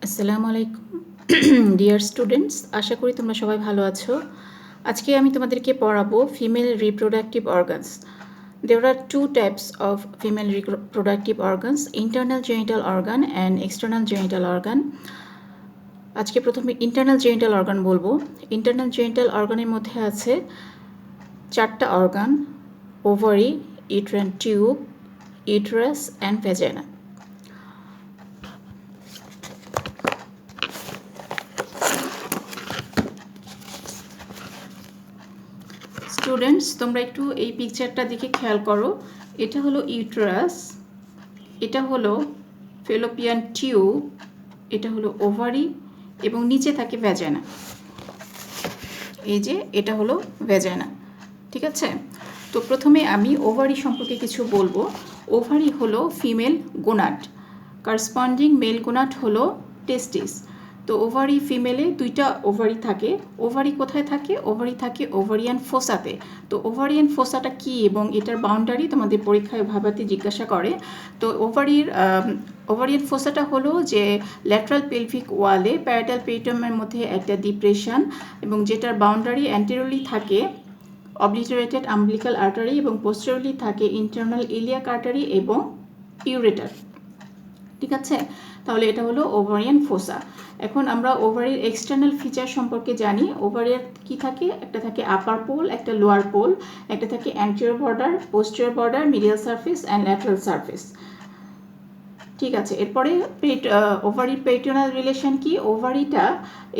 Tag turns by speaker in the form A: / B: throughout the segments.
A: আসসালামু আলাইকুম dear students, আশা করি তোমরা সবাই ভালো আছো। আজকে আমি তোমাদেরকে পড়াবো female reproductive organs. There are two types of female reproductive organs, internal genital organ and external genital organ. আজকে প্রথমে ইন্টারনাল জেনিটাল অর্গান বলবো। ইন্টারনাল জেনিটাল অর্গানের মধ্যে আছে চারটা organ: ovary, uterine tube, uterus and vagina. Students, তোমরা একটু এই পিকচারটা দিকে খেয়াল করো। এটা হলো ইউটেরাস, এটা হলো ফেলোপিয়ান টিউব, এটা হলো ওভারি এবং নিচে থাকে ভ্যাজাইনা। এই যে এটা হলো ভ্যাজাইনা, ঠিক আছে? তো প্রথমে আমি ওভারি সম্পর্কে কিছু বলবো। ওভারি হলো female gonad, corresponding male gonad হলো টেস্টিস। তো ওভারি ফিমেলে দুইটা ওভারি থাকে। ওভারি কোথায় থাকে? ওভারি থাকে ওভারিয়ান ফোসাতে। তো ওভারিয়ান ফোসাটা কি এবং এটার বাউন্ডারি তোমাদের পরীক্ষায় ভাবাতে জিজ্ঞাসা করে। তো ওভারিয়ান ফোসাটা হলো যে ল্যাটারাল পেলভিক ওয়ালে প্যারাটাল পেরিটোয়ামের মধ্যে একটা ডিপ্রেশন এবং যেটার বাউন্ডারি অ্যান্টেরিয়রলি থাকে অবলিটারেটেড আম্বিলিকাল আর্টারি এবং পোস্টেরিয়রলি থাকে ইন্টারনাল ইলিয়াক আর্টারি এবং ইউরেটার, ঠিক আছে? তাহলে এটা হলো ওভারিয়ান ফোসা। এখন আমরা ওভারির এক্সটার্নাল ফিচার সম্পর্কে জানি। ওভারির কি থাকে? একটা থাকে আপার পোল, একটা লোয়ার পোল, একটা থাকে anterior border, posterior border, medial surface and lateral surface, ঠিক আছে? এরপরে ওভারির পেরিটোনাল রিলেশন কি? ওভারিটা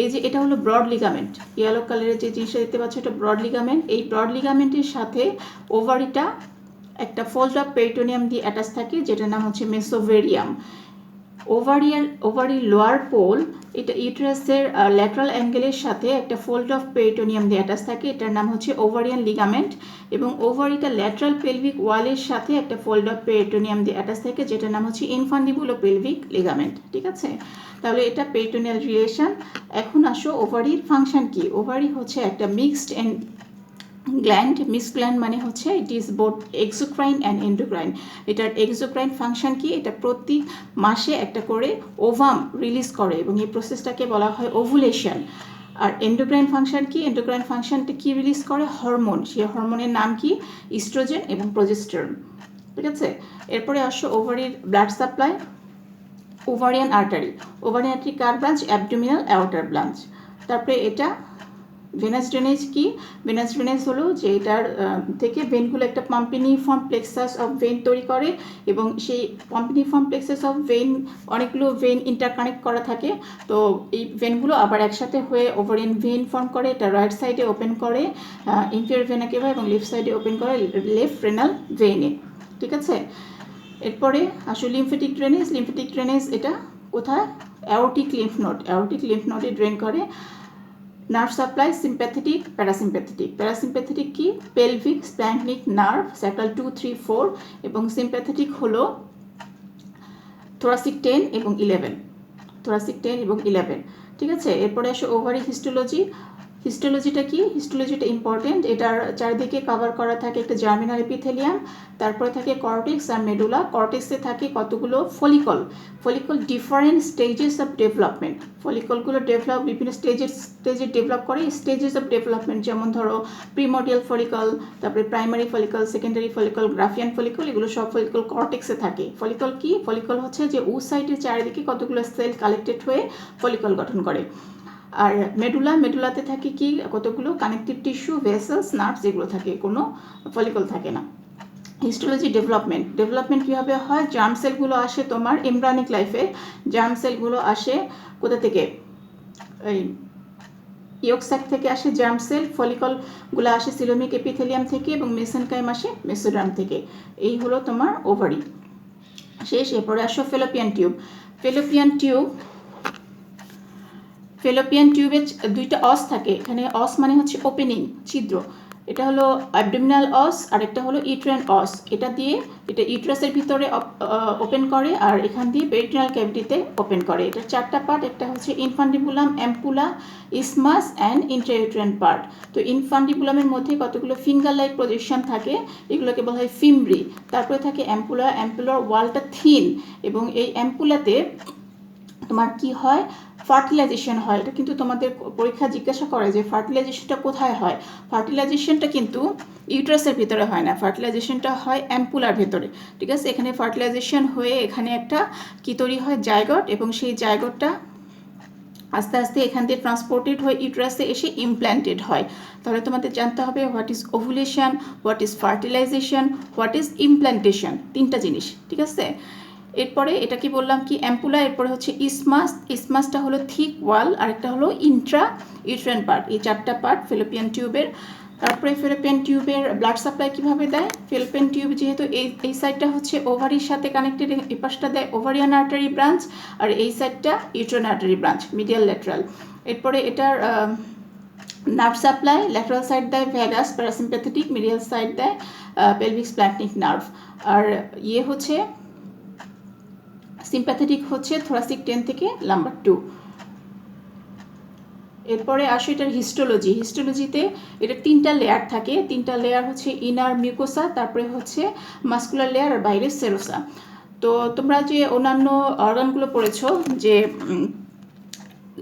A: এই যে এটা হলো ব্রড লিগামেন্ট, ইয়েলো কালারের যে জিনিসটা দেখতে পাচ্ছ এটা ব্রড লিগামেন্ট। এই ব্রড লিগামেন্টের সাথে ওভারিটা একটা ফোল্ড অফ পেরিটোনিয়াম দিয়ে অ্যাটাচ থাকে, যেটার নাম হচ্ছে মেসোভেরিয়াম। ওভারির লোয়ার পোল এটা ইউটেরাসের ল্যাটারাল অ্যাঙ্গেলের সাথে একটা ফোল্ড অফ পেরিটোনিয়াম দিয়ে অ্যাটাচ থাকে, এটার নাম হচ্ছে ওভারিয়ান লিগামেন্ট। এবং ওভারিটা ল্যাটারাল পেলভিক ওয়ালের সাথে একটা ফোল্ড অফ পেরিটোনিয়াম দিয়ে অ্যাটাচ থাকে, যেটার নাম হচ্ছে ইনফান্ডিবুলো পেলভিক লিগামেন্ট, ঠিক আছে? তাহলে এটা পেরিটোনিয়াল রিলেশন। এখন আসো ওভারির ফাংশন কি? ওভারি হচ্ছে একটা মিক্সড গ্ল্যান্ড। মিক্সড গ্ল্যান্ড মানে হচ্ছে it is both exocrine and endocrine. এটার এক্সোক্রাইন ফাংশন কি? এটা প্রতি মাসে একটা করে ওভাম রিলিজ করে এবং এই প্রসেসটাকে বলা হয় ওভুলেশন। আর এন্ডোক্রাইন ফাংশন কি? এন্ডোক্রাইন ফাংশনটা কি রিলিজ করে? হরমোন। সেই হরমোনের নাম কি? ইস্ট্রোজেন এবং প্রোজেস্টেরন, ঠিক আছে? এরপরে আসো ওভারির blood supply. Ovarian artery. Ovarian artery কার ব্রাঞ্চ? অ্যাবডোমিনাল অ্যাওর্টার ব্রাঞ্চ। তারপরে এটা ভেনাস ড্রেনেজ কি? ভেনাস ড্রেনেজ হলো যে এটার থেকে ভেনগুলো একটা পাম্পিনিফর্ম প্লেক্সাস অফ ভেন তৈরি করে এবং সেই পাম্পিনিফর্ম প্লেক্সাস অফ ভেন অনেকগুলো ভেন ইন্টারকানেক্ট করা থাকে। তো এই ভেনগুলো আবার একসাথে হয়ে ওভারিয়ান ভেন ফর্ম করে। এটা রাইট সাইডে ওপেন করে ইনফিরিয়র ভেনা কেভা এবং লেফট সাইডে ওপেন করে লেফট রেনাল ভেনে, ঠিক আছে? এরপরে আসলে লিম্ফেটিক ড্রেনেজ। লিম্ফেটিক ড্রেনেজ এটা কোথায়? Aortic lymph node. Aortic lymph নোডে ড্রেন করে। Nerve supply sympathetic, parasympathetic. Parasympathetic কি? পেলভিক স্প্ল্যাঙ্কনিক নার্ভ স্যাক্রাল 2, 3, 4 এবং সিম্প্যাথেটিক হলো থোরাসিক 10 এবং 11। থোরাসিক 10 এবং 11, ঠিক আছে? এরপরে আসো ওভারি হিস্টোলজি। হিস্টোলজিটা কি? হিস্টোলজিটা ইম্পর্টেন্ট। এটার চারিদিকে কভার করা থাকে একটা জার্মিনাল এপিথেলিয়াম, তারপরে থাকে কর্টেক্স আর মেডুলা। কর্টেক্সে থাকে কতগুলো follicle. Follicle different stages of development. ফলিকলগুলো বিভিন্ন স্টেজে ডেভেলপ করে। স্টেজেস অফ ডেভেলপমেন্ট যেমন ধরো প্রিমোডিয়াল ফলিকল, তারপরে primary follicle, secondary follicle, Graafian follicle, এগুলো সব ফলিকল কর্টেক্সে থাকে। ফলিকল কি? ফলিকল হচ্ছে যে ওসাইটের চারিদিকে কতগুলো সেল কালেক্টেড হয়ে ফলিকল গঠন করে। আর মেডুলাতে থাকে কি? কতগুলো কানেকটিভ টিস্যু, ভেসেলস, নার্ভস, এগুলো থাকে, কোনো ফলিকল থাকে না। হিস্টোলজি ডেভেলপমেন্ট কীভাবে হয়? জার্ম সেলগুলো আসে তোমার এমব্রায়োনিক লাইফে। জার্ম সেলগুলো আসে কোথা থেকে? এই ইয়ক স্যাক থেকে আসে জার্ম সেল। ফলিকলগুলো আসে সিলোমিক এপিথেলিয়াম থেকে এবং মেসেনকাইম আসে মেসোডার্ম থেকে। এই হলো তোমার ওভারি শেষ। এরপরে আসো ফেলোপিয়ান টিউব। ফেলোপিয়ান টিউবে দুইটা অস থাকে। এখানে অস মানে হচ্ছে ওপেনিং, ছিদ্র। এটা হলো অ্যাবডোমিনাল অস আর একটা হলো ইউটেরাইন অস। এটা ইউটেরাসের ভিতরে ওপেন করে আর এখান দিয়ে পেরিটোনাল ক্যাভিটিতে ওপেন করে। এটা চারটা পার্ট। একটা হচ্ছে infundibulum, ampulla, isthmus and intrauterine part. তো ইনফান্ডিবুলামের মধ্যে কতগুলো ফিঙ্গার লাইক প্রজেকশন থাকে, এগুলোকে বলা হয় ফিমব্রি। তারপরে থাকে অ্যাম্পুলার ওয়ালটা থিন এবং এই অ্যাম্পুলাতে তোমার কি হয়, ফার্টিলাইজেশন হয়। এটা কিন্তু তোমাদের পরীক্ষা জিজ্ঞাসা করে যে ফার্টিলাইজেশনটা কোথায় হয়। ফার্টিলাইজেশনটা কিন্তু ইউট্রাসের ভিতরে হয় না, ফার্টিলাইজেশনটা হয় অ্যাম্পুলার ভেতরে, ঠিক আছে। এখানে ফার্টিলাইজেশন হয়ে এখানে একটা কি তৈরি হয়, জায়গট, এবং সেই জায়গটটা আস্তে আস্তে এখান থেকে ট্রান্সপোর্টেড হয়ে ইউট্রাসে এসে ইমপ্ল্যান্টেড হয়। তাহলে তোমাদের জানতে হবে what is ovulation, what is fertilization, what is implantation, তিনটা জিনিস, ঠিক আছে। এরপরে এটা কি বললাম কি, অ্যাম্পুলা, এরপরে হচ্ছে ইসমাস। ইসমাসটা হলো থিক ওয়াল, আরেকটা হলো ইন্ট্রা ইউট্রাইন পার্ট। এই চারটা পার্ট ফেলোপিয়ান টিউবের। তারপরে ফেলোপিয়ান টিউবের ব্লাড সাপ্লাই কীভাবে দেয়, ফেলোপিয়ান টিউব যেহেতু এই সাইডটা হচ্ছে ওভারির সাথে কানেক্টেড, এই পাশটা দেয় ওভারিয়ান আর্টারি ব্রাঞ্চ, আর এই সাইডটা uterine artery branch, medial lateral. এরপরে এটার নার্ভ সাপ্লাই ল্যাটারাল সাইড দেয় ভ্যাগাস প্যারাসিম্প্যাথেটিক, মিডিয়াল সাইড দেয় পেলভিক স্প্ল্যান্টনিক নার্ভ, আর ইয়ে হচ্ছে সিম্প্যাথেটিক হচ্ছে থোরাসিক 10 থেকে লাম্বার 2। এরপরে আসো এটার হিস্টোলজি। হিস্টোলজিতে এটা তিনটা লেয়ার থাকে, তিনটা লেয়ার হচ্ছে ইনার মিউকোসা, তারপরে হচ্ছে মাস্কুলার লেয়ার, আর বাইরে সেরোসা। তো তোমরা যে অন্যান্য অর্গানগুলো পড়েছো যে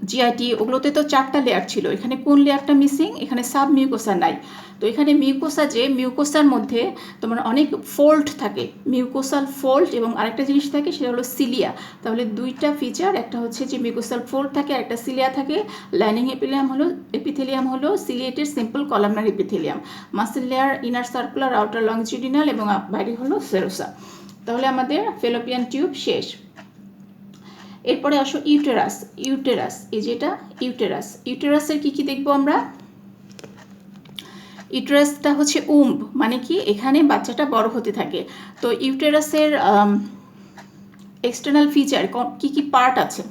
A: জিআইটি, ওগুলোতে তো 4টা লেয়ার ছিল, এখানে কোন লেয়ারটা মিসিং, এখানে সাব মিউকোসা নাই। তো এখানে মিউকোসা, যে মিউকোসার মধ্যে তোমার অনেক ফোল্ড থাকে, মিউকোসাল ফোল্ড, এবং আরেকটা জিনিস থাকে সেটা হলো সিলিয়া। তাহলে দুইটা ফিচার, একটা হচ্ছে যে মিউকোসাল ফোল্ড থাকে, একটা সিলিয়া থাকে। লাইনিং এপিথেলিয়াম হলো ciliated simple columnar epithelium, muscle layer inner circular, outer longitudinal, এবং বাইরে হলো সেরোসা। তাহলে আমাদের ফেলোপিয়ান টিউব শেষ। এরপরে আসো ইউটেরাস। ইউটেরাস, এই যেটা ইউটেরাস, ইউটেরাসের কি কি দেখবো আমরা। ইউটেরাসটা হচ্ছে উম্ব, মানে কি এখানে বাচ্চাটা বড় হতে থাকে। তো ইউটেরাসের এক্সটার্নাল ফিচার কি কি পার্ট আছে।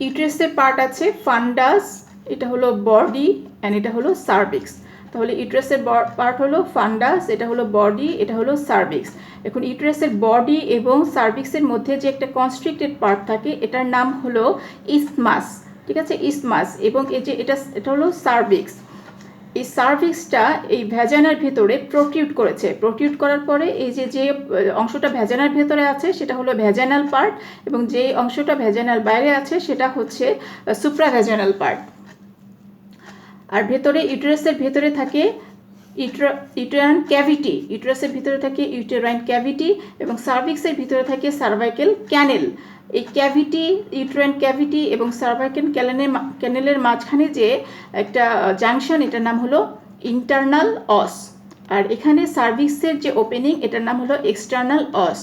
A: ইউটেরাসের পার্ট আছে ফান্ডাস, এটা হলো বডি, অ্যান্ড এটা হলো সার্ভিক্স। তাহলে ইউটেরাসের পার্ট হলো ফান্ডাস, এটা হলো বডি, এটা হলো সার্ভিক্স। এখন ইউটেরাসের বডি এবং সার্ভিক্সের মধ্যে যে একটা কনস্ট্রিক্টেড পার্ট থাকে, এটার নাম হলো ইসমাস, ঠিক আছে, ইসমাস। এবং এই যে এটা হলো সার্ভিক্স। এই সার্ভিক্সটা এই ভ্যাজানার ভেতরে প্রোটিউট করেছে, প্রোটিউট করার পরে এই যে অংশটা ভ্যাজানার ভেতরে আছে সেটা হলো ভ্যাজানাল পার্ট, এবং যে অংশটা ভ্যাজানাল বাইরে আছে সেটা হচ্ছে সুপ্রাভ্যাজানাল পার্ট। আর ভেতরে ইউটেরাসের ভেতরে থাকে ইউটেরাইন ক্যাভিটি, ইউটেরাসের ভিতরে থাকে ইউটেরাইন ক্যাভিটি, এবং সার্ভিক্সের ভিতরে থাকে সার্ভাইকেল ক্যানেল। এই ক্যাভিটি, ইউটেরাইন ক্যাভিটি এবং সার্ভাইকেল ক্যানেলের মাঝখানে যে একটা জাংশন, এটার নাম হলো ইন্টারনাল অস। আর এখানে সার্ভিক্সের যে ওপেনিং, এটার নাম হলো এক্সটার্নাল অস।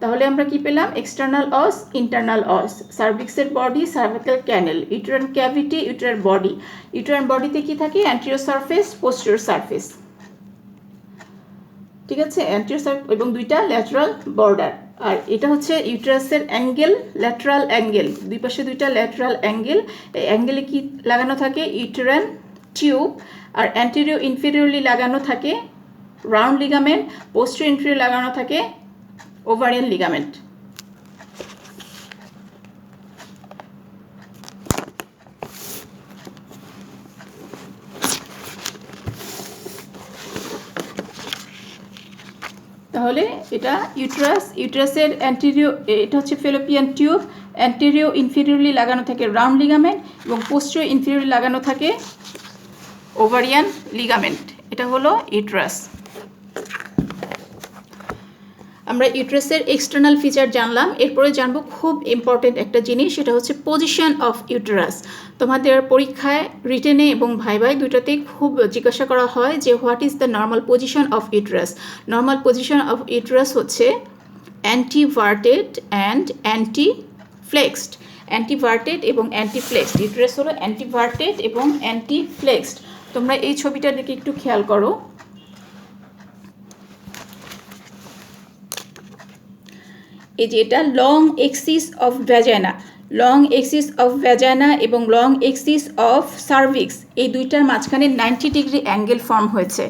A: তাহলে আমরা কি পেলাম, এক্সটার্নাল অস, ইন্টারনাল অস, সার্ভিক্সের body, cervical canal, uterine cavity, uterine body. Uterine বডিতে কি থাকে, অ্যান্টেরিয়র সারফেস, পোস্টেরিয়র সারফেস, ঠিক আছে, অ্যান্টেরিয়র সারফেস, এবং দুইটা ল্যাটারাল বর্ডার। আর এটা হচ্ছে ইউটেরাসের অ্যাঙ্গেল, ল্যাটারাল অ্যাঙ্গেল, দুই পাশে দুইটা ল্যাটারাল অ্যাঙ্গেল। এই অ্যাঙ্গেলে কি লাগানো থাকে, ইউটেরাইন টিউব। আর অ্যান্টেরিয়র ইনফেরিয়রলি লাগানো থাকে রাউন্ড লিগামেন্ট, পোস্টেরিয়র ইনফেরিয়র লাগানো থাকে ওভারিয়ান লিগামেন্ট। তাহলে এটা ইউটেরাস, ইউটেরাসের অ্যান্টেরিয়র, এটা হচ্ছে ফেলোপিয়ান টিউব, অ্যান্টেরিয়র ইনফেরিয়রলি লাগানো থাকে রাউন্ড লিগামেন্ট, এবং পোস্টেরিয়র ইনফেরিয়রলি লাগানো থাকে ওভারিয়ান লিগামেন্ট। এটা হলো ইউটেরাস। আমরা ইউটেরাসের এক্সটার্নাল ফিচার জানলাম, এরপরে জানবো খুব ইম্পর্টেন্ট একটা জিনিস, সেটা হচ্ছে পজিশন অফ ইউটেরাস। তোমাদের পরীক্ষায় রিটেনে এবং ভাইভাই দুটাতেই খুব জিজ্ঞাসা করা হয় যে what is the normal position of uterus. Normal position of uterus হচ্ছে অ্যান্টিভার্টেড অ্যান্ড অ্যান্টিফ্লেক্সড। অ্যান্টিভার্টেড এবং অ্যান্টিফ্লেক্সড, ইউটেরাস হলো অ্যান্টিভার্টেড এবং অ্যান্টিফ্লেক্সড। তোমরা এই ছবিটার দিকে একটু খেয়াল করো। এই যে এটা long axis of vagina, long axis of vagina এবং লং এক্সিস অফ সার্ভিক্স, এই দুইটার মাঝখানে 90 ডিগ্রি অ্যাঙ্গেল ফর্ম হয়েছে।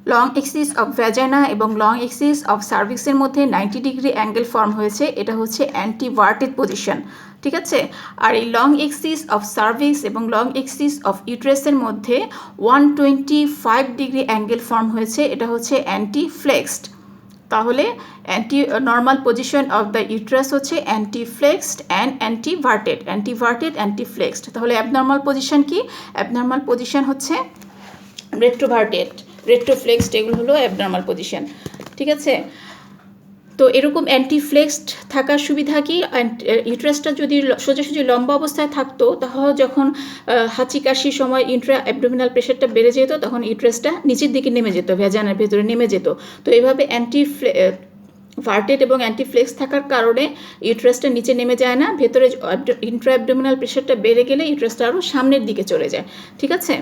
A: লং এক্সিস অফ ভ্যাজাইনা এবং লং এক্সিস অফ সার্ভিক্সের মধ্যে 90 ডিগ্রি অ্যাঙ্গেল ফর্ম হয়েছে, এটা হচ্ছে অ্যান্টিভার্টেড পজিশন, ঠিক আছে। আর এই লং এক্সিস অফ সার্ভিক্স এবং লং এক্সিস অফ ইউট্রাসের মধ্যে 125 ডিগ্রি অ্যাঙ্গেল ফর্ম হয়েছে, এটা হচ্ছে অ্যান্টি ফ্লেক্সড। তাহলে anti normal position of the uterus হচ্ছে অ্যান্টি ফ্লেক্সড অ্যান্ড অ্যান্টিভার্টেড, অ্যান্টি ফ্লেক্সড। তাহলে অ্যাবনর্মাল পজিশন কি? অ্যাবনর্মাল পজিশন হচ্ছে রেট্রোভার্টেড, রেট্রোফ্লেক্সড, এগুলো হলো অ্যাবনর্মাল পজিশন, ঠিক আছে। তো এরকম অ্যান্টিফ্লেক্সড থাকার সুবিধা কি? ইউট্রাসটা যদি সোজাসুজি লম্বা অবস্থায় থাকতো, তাহলে যখন হাঁচি কাশির সময় ইন্ট্রা অ্যাবডোমিনাল প্রেশারটা বেড়ে যেত, তখন ইউট্রাসটা নিচের দিকে নেমে যেত, ভ্যাজানার ভেতরে নেমে যেত। তো এইভাবে ভার্টেড এবং অ্যান্টিফ্লেক্স থাকার কারণে ইউট্রাসটা নিচে নেমে যায় না, ভেতরে ইন্ট্রা অ্যাবডোমিনাল প্রেশারটা বেড়ে গেলে ইউট্রাসটা আরও সামনের দিকে চলে যায়, ঠিক আছে।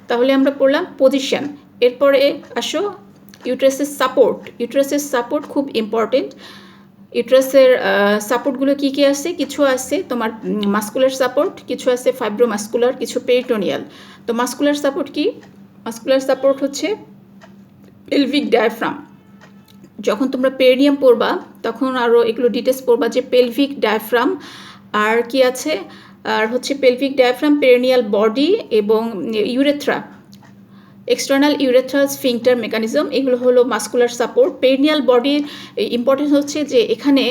A: তাহলে আমরা পড়লাম পজিশন। এরপরে আসো ইউট্রাসের সাপোর্ট। ইউট্রাসের সাপোর্ট খুব ইম্পর্টেন্ট। ইউট্রাসের সাপোর্টগুলো কী কী আছে? কিছু আছে তোমার মাস্কুলার সাপোর্ট, কিছু আছে ফাইব্রোমাস্কুলার, কিছু পেরিটোনিয়াল। তো মাস্কুলার সাপোর্ট কি? মাস্কুলার সাপোর্ট হচ্ছে পেলভিক ডায়াফ্রাম। যখন তোমরা পেরিনিয়াম পড়বা তখন আরও এগুলো ডিটেলস পড়বা, যে পেলভিক ডায়াফ্রাম আর কি আছে, আর হচ্ছে পেলভিক ডায়াফ্রাম, পেরিনিয়াল বডি এবং urethra, external urethral sphincter mechanism, এগুলো হলো মাস্কুলার সাপোর্ট। পেরিনিয়াল বডির ইম্পর্টেন্স হচ্ছে যে এখানে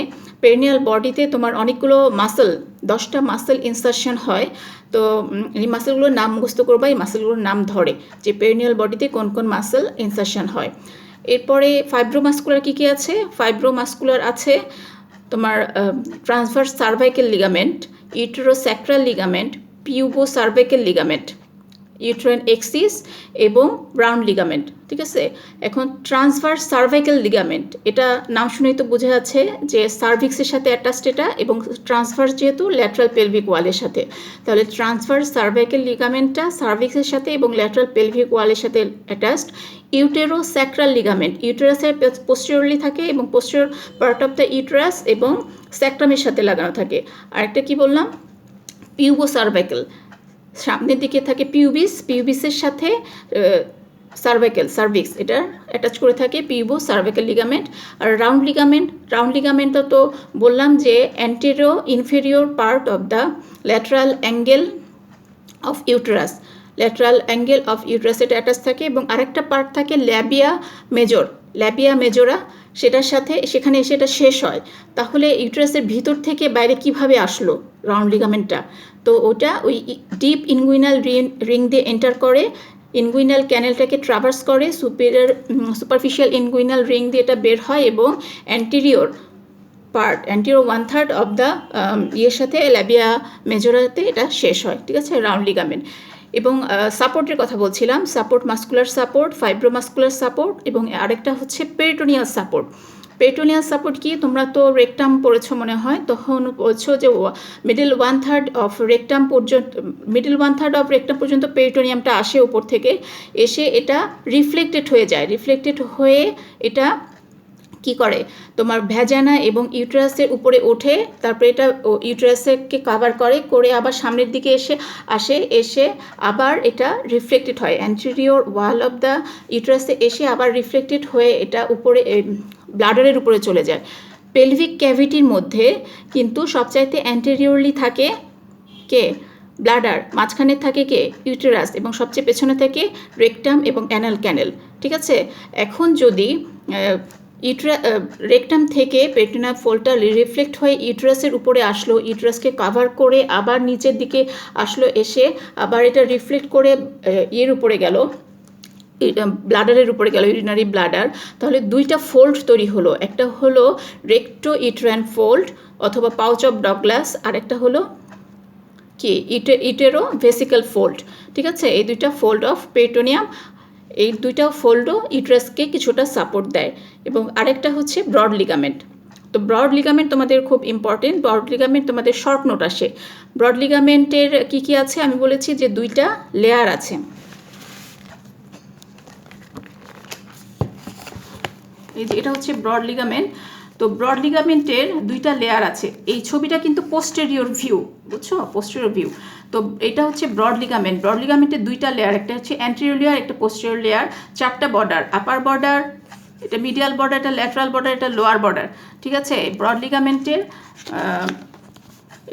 A: পেরিনিয়াল বডিতে তোমার অনেকগুলো মাসেল, 10টা মাসেল ইনসারশন হয়। তো এই মাসেলগুলোর নাম মুখস্থ করবা, এই মাসেলগুলোর নাম ধরে যে পেরিনিয়াল বডিতে কোন কোন মাসেল ইনসারশন হয়। এরপরে ফাইব্রোমাস্কুলার কী কী আছে? ফাইব্রোমাস্কুলার আছে তোমার transverse cervical ligament, uterosacral ligament, pubocervical ligament, uterine axis এবং ব্রাউন লিগামেন্ট, ঠিক আছে। এখন ট্রান্সভার্স সার্ভাইকেল লিগামেন্ট, এটা নাম শুনেই তো বোঝা যাচ্ছে যে সার্ভিক্সের সাথে অ্যাটাচড এটা, এবং ট্রান্সভার্স যেহেতু ল্যাটারাল পেলভিক ওয়ালের সাথে, তাহলে ট্রান্সভার্স সার্ভাইকেল লিগামেন্টটা সার্ভিক্সের সাথে এবং ল্যাটারাল পেলভিক ওয়ালের সাথে অ্যাটাচড। ইউটেরোস্যাক্রাল লিগামেন্ট ইউটেরাসের পোস্টেরিয়রলি থাকে এবং posterior part of the uterus এবং স্যাক্রামের সাথে লাগানো থাকে। আরেকটা কি বললাম? পিউবো সার্ভাইকেল, সামনের দিকে থাকে পিউবিস, পিউবিসের সাথে সার্ভিক্স এটা অ্যাটাচ করে থাকে, পিউবো সার্ভাইকেল লিগামেন্ট। আর রাউন্ড লিগামেন্ট তো বললাম যে anterior inferior part of the lateral angle of uterus, lateral angle of uterus এটা অ্যাটাচ থাকে। এবং আরেকটা পার্ট থাকে ল্যাবিয়া মেজোরা, সেটার সাথে সেখানে এসে এটা শেষ হয়। তাহলে ইউটেরাসের ভিতর থেকে বাইরে কিভাবে আসলো রাউন্ড লিগামেন্টটা? তো ওটা ওই ডিপ ইনগুইনাল রিং দিয়ে এন্টার করে, ইনগুইনাল ক্যানেলটাকে ট্রাভার্স করে, সুপারফিশিয়াল ইনগুইনাল রিং দিয়ে এটা বের হয় এবং অ্যান্টেরিয়র 1/3 অফ দ্য ইয়ের সাথে ল্যাবিয়া মেজোরাতে এটা শেষ হয়, ঠিক আছে, রাউন্ড লিগামেন্ট। এবং সাপোর্টের কথা বলছিলাম, সাপোর্ট মাস্কুলার সাপোর্ট, ফাইব্রোমাস্কুলার সাপোর্ট এবং আরেকটা হচ্ছে পেরিটোনিয়াল সাপোর্ট। পেরিটোনিয়াল সাপোর্ট কি? তোমরা তো রেকটাম পড়েছো মনে হয়, তখন বলছো যে middle one third of rectum পর্যন্ত পেরিটোনিয়ামটা আসে উপর থেকে, এসে এটা রিফ্লেক্টেড হয়ে যায়, রিফ্লেক্টেড হয়ে এটা কি করে তোমার ভ্যাজানা এবং ইউটেরাসের উপরে ওঠে, তারপরে এটা ইউটেরাসকে কাভার করে আবার সামনের দিকে এসে আবার এটা রিফ্লেক্টেড হয় অ্যান্টেরিয়র ওয়াল অফ দ্য ইউটেরাসে, এসে আবার রিফ্লেক্টেড হয়ে এটা উপরে ব্লাডারের উপরে চলে যায়। পেলভিক ক্যাভিটির মধ্যে কিন্তু সবচাইতে অ্যান্টেরিয়রলি থাকে কে? ব্লাডার। মাঝখানে থাকে কে? ইউটেরাস। এবং সবচেয়ে পেছনে থাকে রেকটাম এবং অ্যানাল ক্যানেল, ঠিক আছে। এখন যদি রেকটাম থেকে পেরিটোনিয়াল ফোল্ডটা রিফ্লেক্ট হয়ে ইউটেরাসের উপরে আসলো, ইউটেরাসকে কাভার করে আবার নিচের দিকে আসলো, এসে আবার এটা রিফ্লেক্ট করে ইয়ের উপরে গেল, ব্লাডারের উপরে গেল, ইউরিনারি ব্লাডার, তাহলে দুইটা ফোল্ড তৈরি হলো। একটা হলো রেক্টো ইউটেরাইন ফোল্ড অথবা পাউচ অফ ডগলাস, আর একটা হলো কি ইউটেরো ভেসিক্যাল ফোল্ড, ঠিক আছে। এই দুইটা ফোল্ড অফ পেরিটোনিয়াম, এই দুইটা ফোল্ডও ইউটেরাসকে কিছুটা সাপোর্ট দেয়। এবং আরেকটা হচ্ছে ব্রড লিগামেন্ট। তো ব্রড লিগামেন্ট তোমাদের খুব ইম্পর্টেন্ট, ব্রড লিগামেন্ট তোমাদের শর্ট নোট আসে। ব্রড লিগামেন্টের কী কী আছে আমি বলেছি যে দুইটা লেয়ার আছে। এই যে এটা হচ্ছে ব্রড লিগামেন্ট। তো তো ব্রড লিগামেন্টের দুইটা লেয়ার আছে। এই ছবিটা কিন্তু পোস্টেরিয়র ভিউ, বুঝছো, পোস্টেরিয়র ভিউ। তো এটা হচ্ছে ব্রড লিগামেন্ট। ব্রড লিগামেন্টের দুইটা লেয়ার, একটা হচ্ছে অ্যান্টেরিয়র লেয়ার, একটা পোস্টেরিয়র লেয়ার, 4টা বর্ডার, আপার বর্ডার, এটা মিডিয়াল বর্ডার, এটা ল্যাটারাল বর্ডার, এটা লোয়ার বর্ডার। ঠিক আছে, ব্রড লিগামেন্টের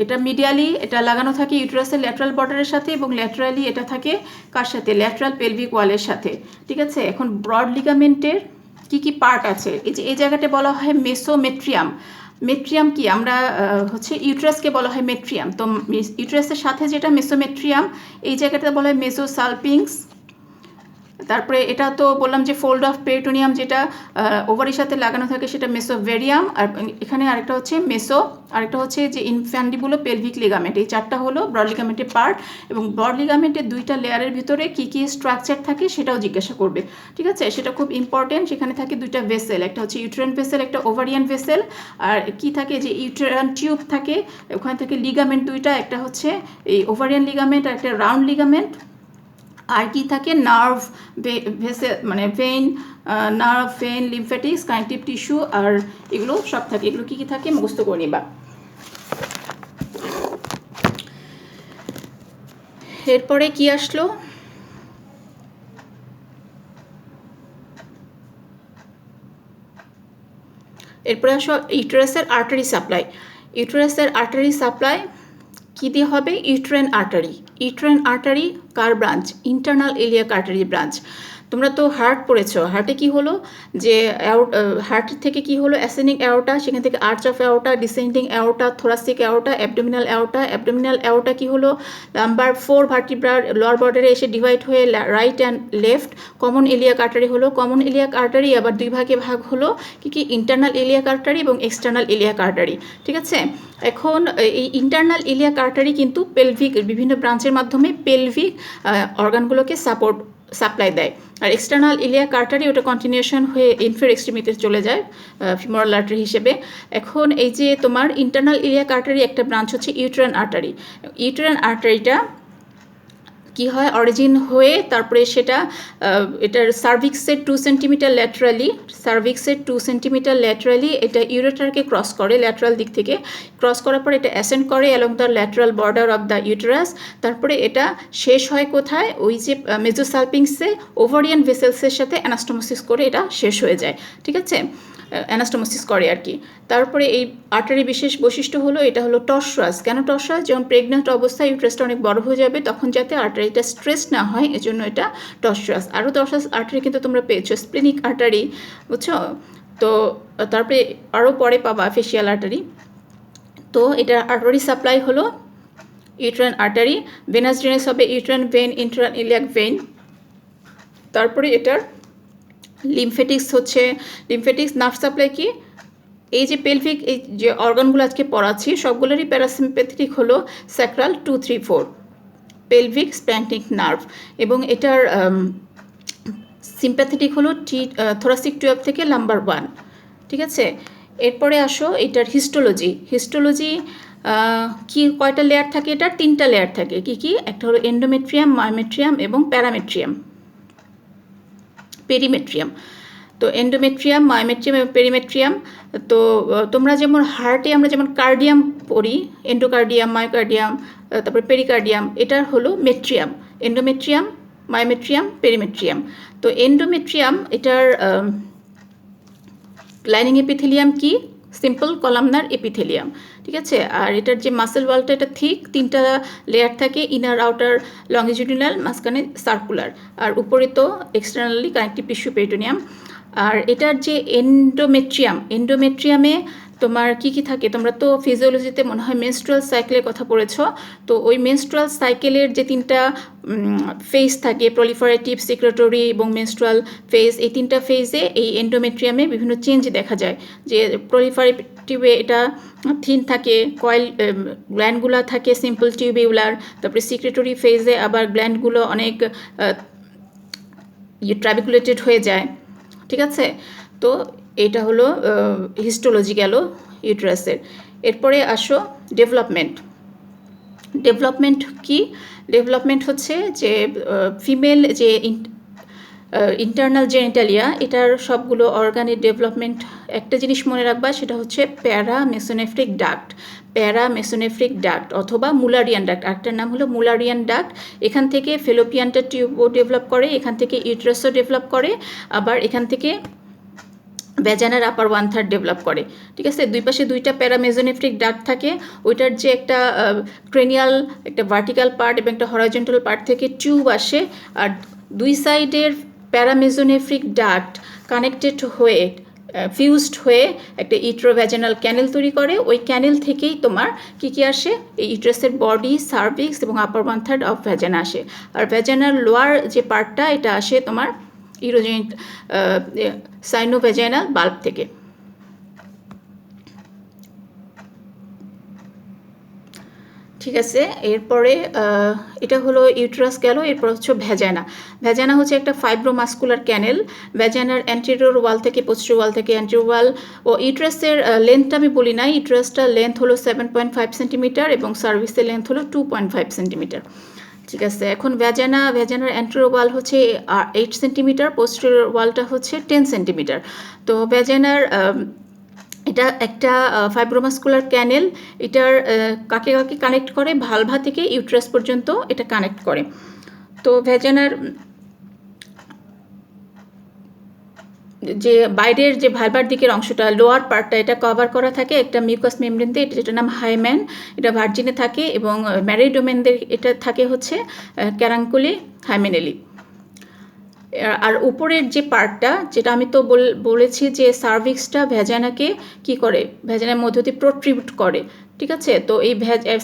A: এটা মিডিয়ালি এটা লাগানো থাকে ইউটেরাসের ল্যাটারাল বর্ডারের সাথে, এবং ল্যাটারালি এটা থাকে কার সাথে, ল্যাটারাল পেলভিক ওয়ালের সাথে। ঠিক আছে, এখন ব্রড লিগামেন্টের কি কি পার্ট আছে, এই যে এই জায়গাটা বলা হয় মেসোমেট্রিয়াম। মেট্রিয়াম কি, আমরা হচ্ছে ইউটেরাসকে বলা হয় মেট্রিয়াম। তো ইউটেরাসের সাথে যেটা মেসোমেট্রিয়াম, এই জায়গাটা বলা হয় মেসোসালপিংস। তারপরে এটা তো বললাম যে ফোল্ড অফ পেরিটোনিয়াম, যেটা ওভারির সাথে লাগানো থাকে, সেটা মেসোভেরিয়াম। আর এখানে আরেকটা হচ্ছে আরেকটা হচ্ছে যে ইনফ্যান্ডিবুলো পেলভিক লিগামেন্ট। এই 4টা হলো ব্রড লিগামেন্টের পার্ট। এবং ব্রড লিগামেন্টের 2টা লেয়ারের ভিতরে কি কি স্ট্রাকচার থাকে সেটাও জিজ্ঞাসা করবে। ঠিক আছে, সেটা খুব ইম্পর্টেন্ট। সেখানে থাকে 2টা ভেসেল, একটা হচ্ছে ইউটেরাইন ভেসেল, একটা ওভারিয়ান ভেসেল। আর কি থাকে, যে ইউটেরাইন টিউব থাকে, ওখানে থাকে লিগামেন্ট 2টা, একটা হচ্ছে এই ওভারিয়ান লিগামেন্ট আর একটা রাউন্ড লিগামেন্ট। আর কি থাকে, নার্ভ, ভেসেল মানে vein, nerve, vein, lymphatics, connective tissue, আর এগুলো সব থাকে। এগুলো কি কি থাকে মুখস্থ করে নিবা। এরপরে কি আসলো, এরপরে আসো ইউটেরাসের আর্টারি সাপ্লাই। ইউটেরাসের আর্টারি সাপ্লাই কি দিয়ে হবে, ইউটেরাইন আর্টারি। ইউটেরাইন আর্টারি কার branch, internal iliac artery branch. তোমরা তো হার্ট পড়েছো, হার্টে কি হলো, যে হার্ট থেকে কি হলো, অ্যাসেন্ডিং অ্যাওর্টা, সেখান থেকে arch of aorta, descending aorta, thoracic aorta, abdominal aorta. Abdominal aorta কি হলো, নাম্বার 4 ভার্টিব্রার লোয়ার বর্ডারে এসে ডিভাইড হয়ে right and left common iliac artery হলো। কমন ইলিয়াক আর্টারি আবার 2 ভাগে ভাগ হলো, কি ইন্টারনাল ইলিয়াক আর্টারি এবং এক্সটার্নাল ইলিয়াক আর্টারি। ঠিক আছে, এখন এই ইন্টারনাল ইলিয়াক আর্টারি কিন্তু পেলভিক বিভিন্ন ব্রাঞ্চের মাধ্যমে পেলভিক অর্গানগুলোকে সাপ্লাই দেয়। আর এক্সটার্নাল ইলিয়াক আর্টারি ওটা কন্টিনিউশন হয়ে ইনফেরিয়র এক্সট্রিমিতে চলে যায় ফিমোরাল আর্টারি হিসেবে। এখন এই যে তোমার ইন্টারনাল ইলিয়াক আর্টারি একটা ব্রাঞ্চ হচ্ছে ইউটেরাইন আর্টারি। ইউটেরাইন আর্টারিটা কি হয়, অরিজিন হয়ে তারপরে সেটা এটার সার্ভিক্সের 2 সেন্টিমিটার ল্যাটারালি, সার্ভিক্সের 2 সেন্টিমিটার ল্যাটারালি এটা ইউরেটারকে ক্রস করে, ল্যাটারাল দিক থেকে ক্রস করার পরে এটা অ্যাসেন্ড করে along the lateral border of the uterus. তারপরে এটা শেষ হয় কোথায়, ওই যে মেজোসালপিংসে ওভারিয়ান ভেসেলসের সাথে অ্যানাস্টোমোসিস করে এটা শেষ হয়ে যায়। ঠিক আছে, অ্যানাস্টোমোসিস করে আর কি। তারপরে এই আর্টারি বিশেষ বৈশিষ্ট্য হলো, এটা হলো টর্সরাস। কেন টর্সরাস, যখন প্রেগনেন্ট অবস্থায় ইউটেরাসটা অনেক বড় হয়ে যাবে, তখন যাতে আর্টারিটা স্ট্রেস না হয়, এজন্য এটা টর্সরাস। আরও টর্সরাস আর্টারি কিন্তু তোমরা পেয়েছো, স্প্লিনিক আর্টারি, বুঝছো। তো তারপরে আরও পরে পাবা ফেশিয়াল আর্টারি। তো এটা আর্টারি সাপ্লাই হলো ইউটেরাইন আর্টারি। ভেনাস ড্রেনেজ হবে uterine vein, internal iliac vein. তারপরে এটার লিমফেটিক্স হচ্ছে, লিমফেটিক্স নার্ভ সাপ্লাই কি, এই যে পেলভিক এই যে অর্গানগুলো আজকে পড়াচ্ছি সবগুলোরই প্যারাসিম্প্যাথেটিক হলো স্যাক্রাল 2, 3, 4 পেলভিক স্প্ল্যাঙ্কনিক নার্ভ, এবং এটার সিম্প্যাথেটিক হলো থোরাসিক 12 থেকে নাম্বার 1। ঠিক আছে, এরপরে আসো এটার হিস্টোলজি। হিস্টোলজি কি কয়টা লেয়ার থাকে, এটার 3টা লেয়ার থাকে। কি কি, একটা হলো এন্ডোমেট্রিয়াম, মায়োমেট্রিয়াম এবং পেরিমেট্রিয়াম। তো এন্ডোমেট্রিয়াম, মায়োমেট্রিয়াম এবং পেরিমেট্রিয়াম। তো তোমরা যেমন হার্টে আমরা যেমন কার্ডিয়াম পড়ি, এন্ডোকার্ডিয়াম, মায়োকার্ডিয়াম, তারপরে পেরিকার্ডিয়াম, এটার হলো মেট্রিয়াম, এন্ডোমেট্রিয়াম, মায়োমেট্রিয়াম, পেরিমেট্রিয়াম। তো এন্ডোমেট্রিয়াম এটার লাইনিং এপিথেলিয়াম কি, সিম্পল কলামনার এপিথেলিয়াম। ঠিক আছে, আর এটার যে মাসেল ওয়ালটা এটা ঠিক 3টা লেয়ার থাকে, ইনার আউটার লংজিটিউডিনাল, মাঝখানে সার্কুলার, আর উপরে তো এক্সটার্নালি কানেকটিভ টিস্যু পেরিটোনিয়াম। আর এটার যে এন্ডোমেট্রিয়ামে তোমার কি কি থাকে, তোমরা তো ফিজিওলজিতে মনে হয় মেনস্ট্রুয়াল সাইকেলের কথা পড়েছো। তো ওই মেনস্ট্রুয়াল সাইকেলের যে 3টা ফেজ থাকে, প্রলিফারেটিভ, সিক্রেটরি এবং মেনস্ট্রুয়াল ফেজ, এই 3টা ফেজে এই এন্ডোমেট্রিয়ামে বিভিন্ন চেঞ্জ দেখা যায়। যে প্রলিফারেটিভে এটা থিন থাকে, কয়েল গ্ল্যান্ডগুলো থাকে সিম্পল টিউবিউলার, তারপরে সিক্রেটরি ফেজে আবার গ্ল্যান্ডগুলো অনেক ট্রাবিকুলেটেড হয়ে যায়। ঠিক আছে, তো এটা হলো হিস্টোলজি গেল ইউটেরাসের। এরপরে আসো ডেভেলপমেন্ট। ডেভেলপমেন্ট কি, ডেভেলপমেন্ট হচ্ছে যে ফিমেল যে ইন্টারনাল জেনিটালিয়া, এটার সবগুলো অর্গানের ডেভেলপমেন্ট একটা জিনিস মনে রাখবা, সেটা হচ্ছে প্যারামেসোনেফ্রিক ডাক্ট। প্যারামেসোনেফ্রিক ডাক্ট অথবা মুলারিয়ান ডাক্ট, আরেকটার নাম হলো মুলারিয়ান ডাক্ট। এখান থেকে ফেলোপিয়ানটা টিউবও ডেভেলপ করে, এখান থেকে ইউট্রাসও ডেভেলপ করে, আবার এখান থেকে ভ্যাজানার আপার 1/3 ডেভেলপ করে। ঠিক আছে, দুই পাশে দুইটা প্যারামেসোনেফ্রিক ডাক্ট থাকে, ওইটার যে একটা ক্রেনিয়াল একটা ভার্টিক্যাল পার্ট এবং একটা হরাইজন্টাল পার্ট থেকে টিউব আসে, আর দুই সাইডের প্যারামেসোনেফ্রিক ডাক্ট কানেক্টেড হয়ে ফিউজড হয়ে একটা ইট্রোভ্যাজানাল ক্যানেল তৈরি করে। ওই ক্যানেল থেকেই তোমার কী কী আসে, এই ইউট্রাসের বডি, সার্ভিক্স এবং আপার 1/3 অফ ভ্যাজানা আসে। আর ভ্যাজানার লোয়ার যে পার্টটা, এটা আসে তোমার ইরোজেনিক সাইনোভ্যাজাইনাল বাল্ব থেকে। ঠিক আছে, এরপরে এটা হলো ইউট্রাস গেল, এরপর হচ্ছে ভ্যাজানা। ভ্যাজানা হচ্ছে একটা ফাইব্রোমাস্কুলার ক্যানেল। ভ্যাজানার অ্যান্টেরিয়র ওয়াল থেকে পোস্টেরিয়র ওয়াল থেকে অ্যান্টেরিয়র ওয়াল ও ইউট্রাসের লেন্থটা আমি বলি নাই, ইউট্রাসটার লেন্থ হলো 7.5 সেন্টিমিটার এবং সার্ভিসের লেন্থ হলো 2.5 সেন্টিমিটার। ঠিক আছে, এখন ভ্যাজানার অ্যান্টেরিয়র ওয়াল হচ্ছে 8 সেন্টিমিটার, পোস্টেরিয়র ওয়ালটা হচ্ছে 10 সেন্টিমিটার। তো ভ্যাজানার এটা একটা ফাইব্রোমাস্কুলার ক্যানেল, এটার কাকে কাকে কানেক্ট করে, ভালভা থেকে ইউট্রাস পর্যন্ত এটা কানেক্ট করে। তো ভ্যাজানার যে বাইরের যে ভালভার দিকের অংশটা, লোয়ার পার্টটা, এটা কভার করা থাকে একটা মিউকাস মেমব্রেন দিয়ে, যেটার নাম হাইম্যান। এটা ভার্জিনে থাকে এবং ম্যারিড ওমেনদের এটা থাকে হচ্ছে ক্যারাঙ্কুলি হাইমেনেলি। আর উপরের যে পার্টটা, যেটা আমি তো বলেছি যে সার্ভিক্সটা ভ্যাজানাকে কি করে, ভ্যাজানার মধ্য দিয়ে প্রোট্রিবিউট করে। ঠিক আছে, তো এই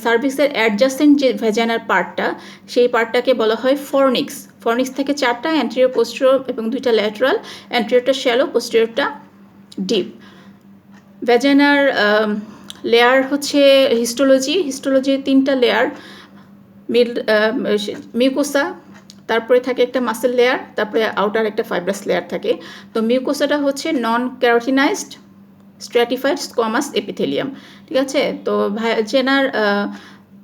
A: সার্ভিক্সের অ্যাডজাসেন্ট যে ভ্যাজানার পার্টটা, সেই পার্টটাকে বলা হয় ফর্নিক্স। ফর্নিক্স থেকে 4টা, অ্যান্টেরিয়র, পোস্টেরিয়র এবং 2টা ল্যাটারাল। অ্যান্টেরিয়রটা শ্যালো, পোস্টেরিয়রটা ডিপ। ভ্যাজানার লেয়ার হচ্ছে হিস্টোলজি 3টা লেয়ার, মিউকোসা, তারপরে থাকে একটা মাসেল লেয়ার, তারপরে আউটার একটা ফাইব্রাস লেয়ার থাকে। তো মিউকোসাটা হচ্ছে non keratinized stratified squamous epithelium. ঠিক আছে, তো ভ্যাজানার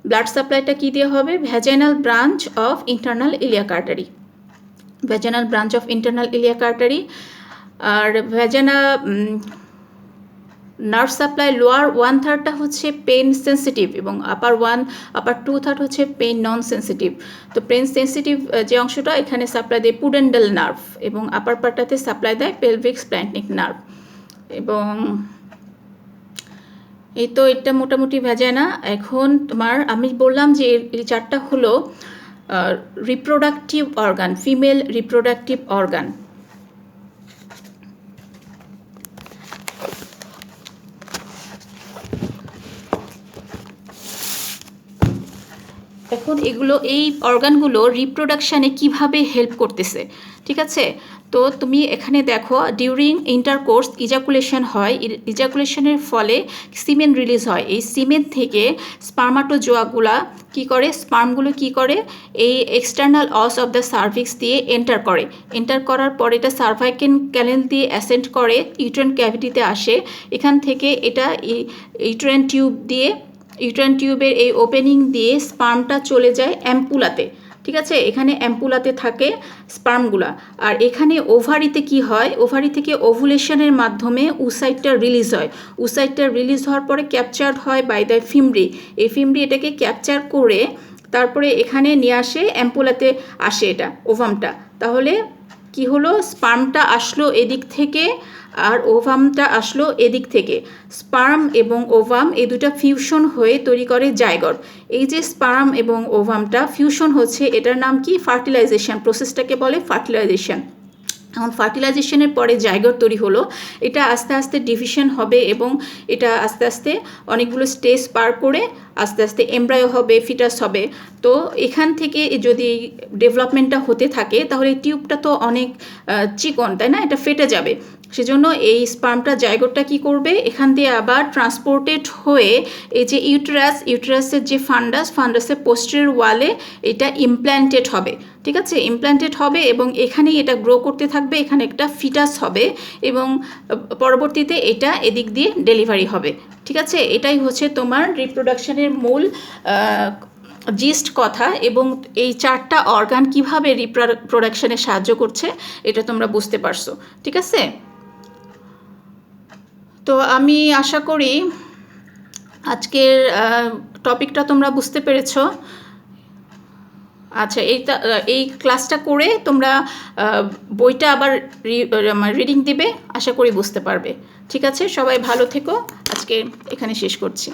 A: ব্লাড সাপ্লাইটা কী দিয়ে হবে, vaginal branch of internal iliac artery, vaginal branch of internal iliac artery. আর ভ্যাজানা নার্ভ সাপ্লাই লোয়ার 1/3টা হচ্ছে পেন সেন্সিটিভ এবং আপার 2/3 হচ্ছে পেন নন সেন্সিটিভ। তো পেন সেন্সিটিভ যে অংশটা, এখানে সাপ্লাই দেয় পুডেন্ডাল নার্ভ এবং আপার পার্টটাতে সাপ্লাই দেয় পেলভিক স্প্ল্যান্টনিক নার্ভ। এবং এই তো এটা মোটামুটি ভ্যাজানা। এখন তোমার আমি বললাম যে এই 4টা হলো reproductive organ, female reproductive organ. এখন এগুলো, এই অর্গানগুলো রিপ্রোডাকশানে কিভাবে হেল্প করতেছে। ঠিক আছে, তো তুমি এখানে দেখো, ডিউরিং ইন্টারকোর্স ইজাকুলেশন হয়, ইজাকুলেশনের ফলে সিমেন রিলিজ হয়। এই সিমেন থেকে স্পার্মাটোজোয়াগুলা কী করে, স্পার্মগুলো কী করে, এই এক্সটার্নাল অস অফ দ্য সার্ভিক্স দিয়ে এন্টার করে। এন্টার করার পর এটা সার্ভাইকেন ক্যানেল দিয়ে অ্যাসেন্ড করে ইউট্রাইন ক্যাভিটিতে আসে। এখান থেকে এটা ইউট্রাইন টিউবের এই ওপেনিং দিয়ে স্পার্মটা চলে যায় অ্যাম্পুলাতে। ঠিক আছে, এখানে অ্যাম্পুলাতে থাকে স্পার্মগুলা। আর এখানে ওভারিতে কি হয়, ওভারি থেকে ওভুলেশনের মাধ্যমে উসাইটটা রিলিজ হয়। উসাইটটা রিলিজ হওয়ার পরে ক্যাপচার্ড হয় বাই দ্য ফিমব্রি। এই ফিমব্রি এটাকে ক্যাপচার করে তারপরে এখানে নিয়ে আসে, অ্যাম্পুলাতে আসে এটা ওভামটা। তাহলে কি হলো, স্পার্মটা আসলো এদিক থেকে আর ওভামটা আসলো এদিক থেকে। স্পার্ম এবং ওভাম এই দুটা ফিউশন হয়ে তৈরি করে জাইগট। এই যে স্পার্ম এবং ওভামটা ফিউশন হচ্ছে, এটার নাম কি, ফার্টিলাইজেশন। প্রসেসটাকে বলে ফার্টিলাইজেশন। এখন ফার্টিলাইজেশনের পরে জাইগট তৈরি হলো, এটা আস্তে আস্তে ডিভিশন হবে এবং এটা আস্তে আস্তে অনেকগুলো স্টেজ পার করে আস্তে আস্তে এমব্রায়ো হবে, ফিটাস হবে। তো এখান থেকে যদি ডেভেলপমেন্টটা হতে থাকে, তাহলে এই টিউবটা তো অনেক চিকন, তাই না, এটা ফেটে যাবে। সেজন্য এই স্পার্মটা, জাইগোটটা কি করবে, এখান দিয়ে আবার ট্রান্সপোর্টেড হয়ে এই যে ইউটেরাসের যে ফান্ডাসের পোস্টেরিয়র ওয়ালে এটা ইমপ্ল্যান্টেড হবে। ঠিক আছে, ইমপ্ল্যান্টেড হবে এবং এখানেই এটা গ্রো করতে থাকবে, এখানে একটা ফিটাস হবে এবং পরবর্তীতে এটা এদিক দিয়ে ডেলিভারি হবে। ঠিক আছে, এটাই হচ্ছে তোমার রিপ্রোডাকশনের মূল জিস্ট কথা এবং এই 4টা অর্গান কিভাবে রিপ্রোডাকশনে সাহায্য করছে এটা তোমরা বুঝতে পারছো। ঠিক আছে, তো আমি আশা করি আজকের টপিকটা তোমরা বুঝতে পেরেছো। আচ্ছা, এই ক্লাসটা করে তোমরা বইটা আবার রিডিং দিবে, আশা করি বুঝতে পারবে। ঠিক আছে, সবাই ভালো থেকো, আজকে এখানে শেষ করছি।